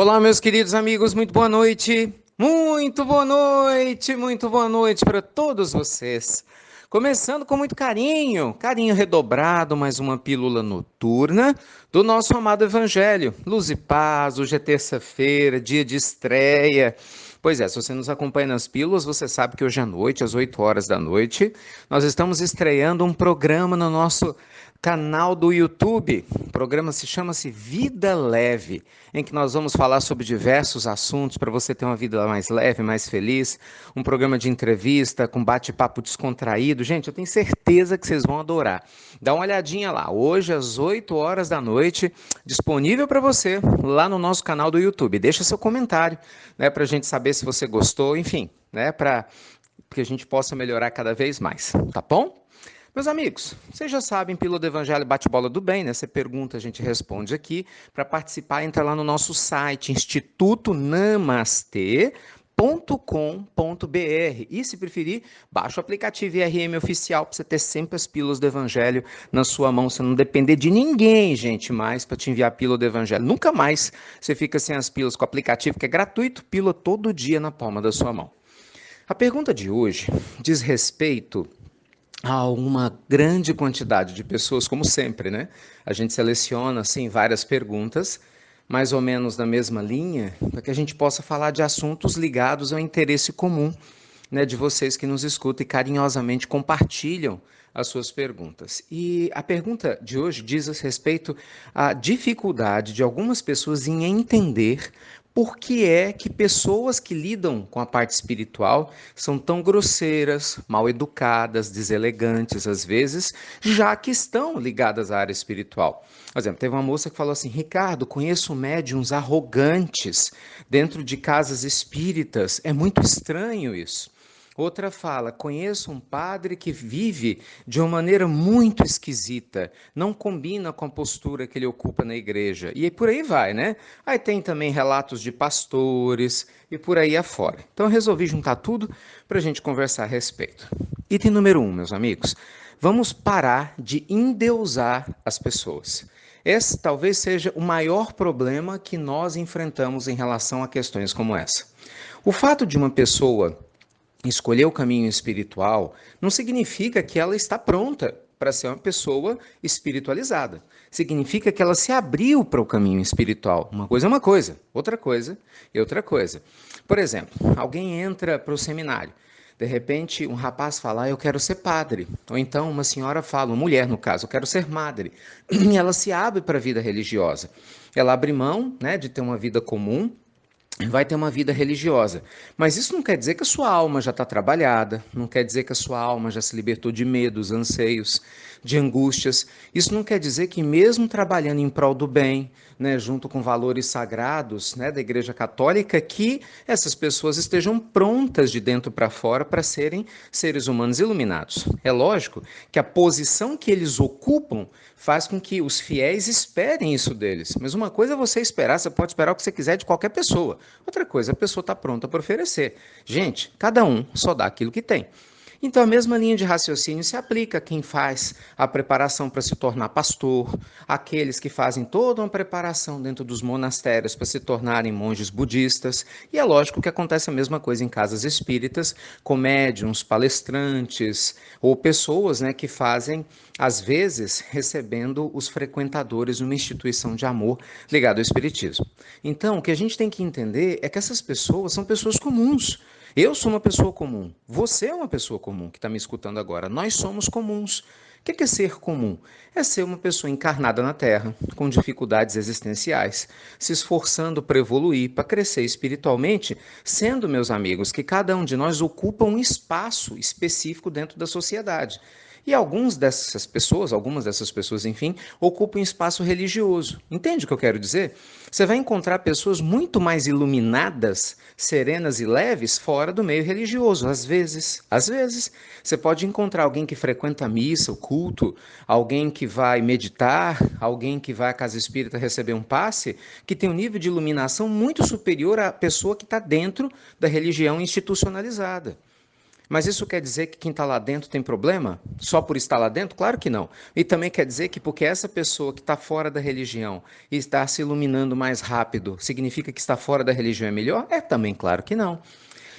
Olá, meus queridos amigos, muito boa noite. Muito boa noite para todos vocês. Começando com muito carinho, carinho redobrado, mais uma pílula noturna do nosso amado Evangelho. Luz e paz, hoje é terça-feira, dia de estreia. Pois é, se você nos acompanha nas pílulas, você sabe que hoje à noite, às 8 horas da noite, nós estamos estreando um programa no nosso canal do YouTube. O programa chama-se Vida Leve, em que nós vamos falar sobre diversos assuntos para você ter uma vida mais leve, mais feliz. Um programa de entrevista com bate-papo descontraído. Gente, eu tenho certeza que vocês vão adorar. Dá uma olhadinha lá, hoje às 8 horas da noite, disponível para você lá no nosso canal do YouTube. Deixa seu comentário, né, para a gente saber se você gostou, enfim, né, para que a gente possa melhorar cada vez mais, tá bom? Meus amigos, vocês já sabem, Pílula do Evangelho bate-bola do bem, né? Você pergunta, a gente responde aqui. Para participar, entra lá no nosso site, institutonamastê.com.br. E, se preferir, baixa o aplicativo IRM Oficial para você ter sempre as pílulas do Evangelho na sua mão. Você não depender de ninguém, gente, mais para te enviar a pílula do Evangelho. Nunca mais você fica sem as pílulas com o aplicativo, que é gratuito, pílula todo dia na palma da sua mão. A pergunta de hoje diz respeito a uma grande quantidade de pessoas, como sempre, né? A gente seleciona, assim, várias perguntas, mais ou menos na mesma linha, para que a gente possa falar de assuntos ligados ao interesse comum, né, de vocês que nos escutam e carinhosamente compartilham as suas perguntas. E a pergunta de hoje diz respeito à dificuldade de algumas pessoas em entender por que é que pessoas que lidam com a parte espiritual são tão grosseiras, mal educadas, deselegantes às vezes, já que estão ligadas à área espiritual. Por exemplo, teve uma moça que falou assim: Ricardo, conheço médiuns arrogantes dentro de casas espíritas, é muito estranho isso. Outra fala: conheço um padre que vive de uma maneira muito esquisita, não combina com a postura que ele ocupa na igreja. E por aí vai, né? Aí tem também relatos de pastores e por aí afora. Então eu resolvi juntar tudo para a gente conversar a respeito. Item número 1, meus amigos: vamos parar de endeusar as pessoas. Esse talvez seja o maior problema que nós enfrentamos em relação a questões como essa. O fato de uma pessoa escolher o caminho espiritual não significa que ela está pronta para ser uma pessoa espiritualizada. Significa que ela se abriu para o caminho espiritual. Uma coisa é uma coisa, outra coisa é outra coisa. Por exemplo, alguém entra para o seminário. De repente, um rapaz fala: eu quero ser padre. Ou então, uma senhora fala, uma mulher no caso: eu quero ser madre. E ela se abre para a vida religiosa. Ela abre mão, né, de ter uma vida comum, vai ter uma vida religiosa. Mas isso não quer dizer que a sua alma já está trabalhada, não quer dizer que a sua alma já se libertou de medos, anseios, de angústias. Isso não quer dizer que mesmo trabalhando em prol do bem, né, junto com valores sagrados, né, da Igreja Católica, que essas pessoas estejam prontas de dentro para fora para serem seres humanos iluminados. É lógico que a posição que eles ocupam faz com que os fiéis esperem isso deles. Mas uma coisa é você esperar, você pode esperar o que você quiser de qualquer pessoa. Outra coisa, a pessoa está pronta para oferecer. Gente, cada um só dá aquilo que tem. Então, a mesma linha de raciocínio se aplica a quem faz a preparação para se tornar pastor, aqueles que fazem toda uma preparação dentro dos monastérios para se tornarem monges budistas, e é lógico que acontece a mesma coisa em casas espíritas, com médiuns, palestrantes, ou pessoas, né, que fazem, às vezes, recebendo os frequentadores numa instituição de amor ligada ao espiritismo. Então, o que a gente tem que entender é que essas pessoas são pessoas comuns. Eu sou uma pessoa comum, você é uma pessoa comum que está me escutando agora, nós somos comuns. O que é ser comum? É ser uma pessoa encarnada na Terra, com dificuldades existenciais, se esforçando para evoluir, para crescer espiritualmente, sendo, meus amigos, que cada um de nós ocupa um espaço específico dentro da sociedade. E algumas dessas pessoas, enfim, ocupam um espaço religioso. Entende o que eu quero dizer? Você vai encontrar pessoas muito mais iluminadas, serenas e leves fora do meio religioso. Às vezes, você pode encontrar alguém que frequenta a missa, o culto, alguém que vai meditar, alguém que vai à casa espírita receber um passe, que tem um nível de iluminação muito superior à pessoa que está dentro da religião institucionalizada. Mas isso quer dizer que quem está lá dentro tem problema? Só por estar lá dentro? Claro que não. E também quer dizer que porque essa pessoa que está fora da religião e está se iluminando mais rápido, significa que está fora da religião é melhor? É também claro que não.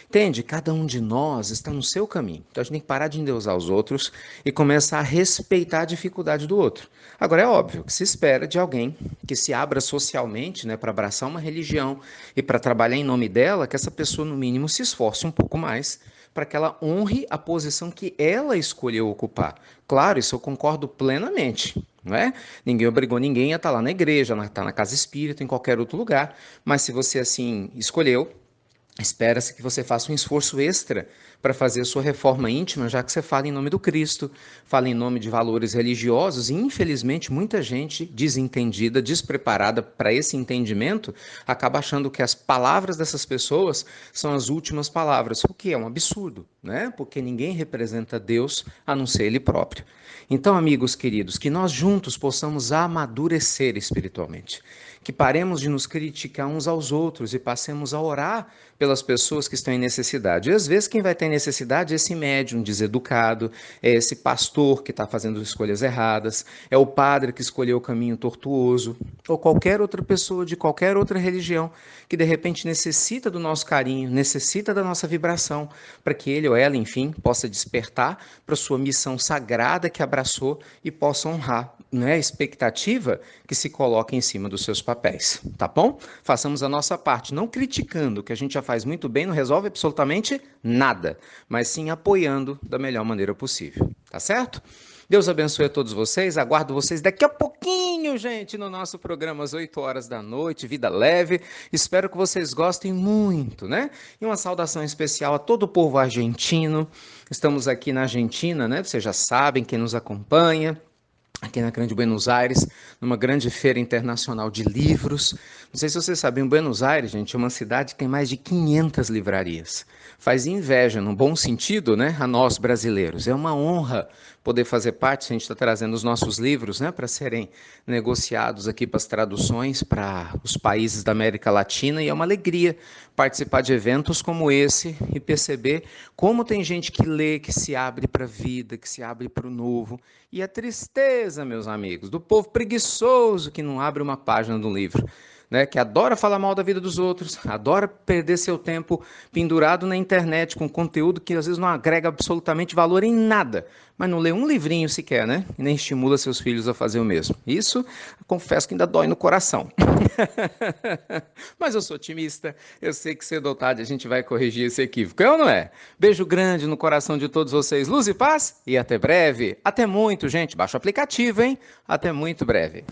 Entende? Cada um de nós está no seu caminho. Então a gente tem que parar de endeusar os outros e começar a respeitar a dificuldade do outro. Agora é óbvio que se espera de alguém que se abra socialmente, né, para abraçar uma religião e para trabalhar em nome dela, que essa pessoa no mínimo se esforce um pouco mais para que ela honre a posição que ela escolheu ocupar. Claro, isso eu concordo plenamente. Não é? Ninguém obrigou ninguém a estar lá na igreja, a estar na casa espírita, em qualquer outro lugar, mas se você assim escolheu, espera-se que você faça um esforço extra para fazer a sua reforma íntima, já que você fala em nome do Cristo, fala em nome de valores religiosos, e infelizmente muita gente desentendida, despreparada para esse entendimento, acaba achando que as palavras dessas pessoas são as últimas palavras, o que é um absurdo, né? Porque ninguém representa Deus a não ser Ele próprio. Então, amigos queridos, que nós juntos possamos amadurecer espiritualmente, que paremos de nos criticar uns aos outros e passemos a orar pelas pessoas que estão em necessidade. E às vezes quem vai ter necessidade é esse médium deseducado, é esse pastor que está fazendo escolhas erradas, é o padre que escolheu o caminho tortuoso, ou qualquer outra pessoa de qualquer outra religião que de repente necessita do nosso carinho, necessita da nossa vibração, para que ele ou ela, enfim, possa despertar para sua missão sagrada que abraçou e possa honrar, né, a expectativa que se coloca em cima dos seus papéis, tá bom? Façamos a nossa parte, não criticando, que a gente já faz muito bem, não resolve absolutamente nada, mas sim apoiando da melhor maneira possível, tá certo? Deus abençoe a todos vocês, aguardo vocês daqui a pouquinho, gente, no nosso programa às 8 horas da noite, Vida Leve. Espero que vocês gostem muito, né? E uma saudação especial a todo o povo argentino. Estamos aqui na Argentina, né? Vocês já sabem, quem nos acompanha, aqui na Grande Buenos Aires, numa grande feira internacional de livros. Não sei se vocês sabem, Buenos Aires, gente, é uma cidade que tem mais de 500 livrarias. Faz inveja, num bom sentido, né, a nós brasileiros. É uma honra poder fazer parte, a gente está trazendo os nossos livros, né, para serem negociados aqui para as traduções para os países da América Latina, e é uma alegria participar de eventos como esse e perceber como tem gente que lê, que se abre para a vida, que se abre para o novo. E a tristeza, meus amigos, do povo preguiçoso que não abre uma página do livro, né, que adora falar mal da vida dos outros, adora perder seu tempo pendurado na internet com conteúdo que às vezes não agrega absolutamente valor em nada, mas não lê um livrinho sequer, né? E nem estimula seus filhos a fazer o mesmo. Isso, confesso que ainda dói no coração. Mas eu sou otimista, eu sei que cedo ou tarde a gente vai corrigir esse equívoco, é ou não é? Beijo grande no coração de todos vocês, luz e paz, e até breve. Até muito, gente. Baixa o aplicativo, hein? Até muito breve.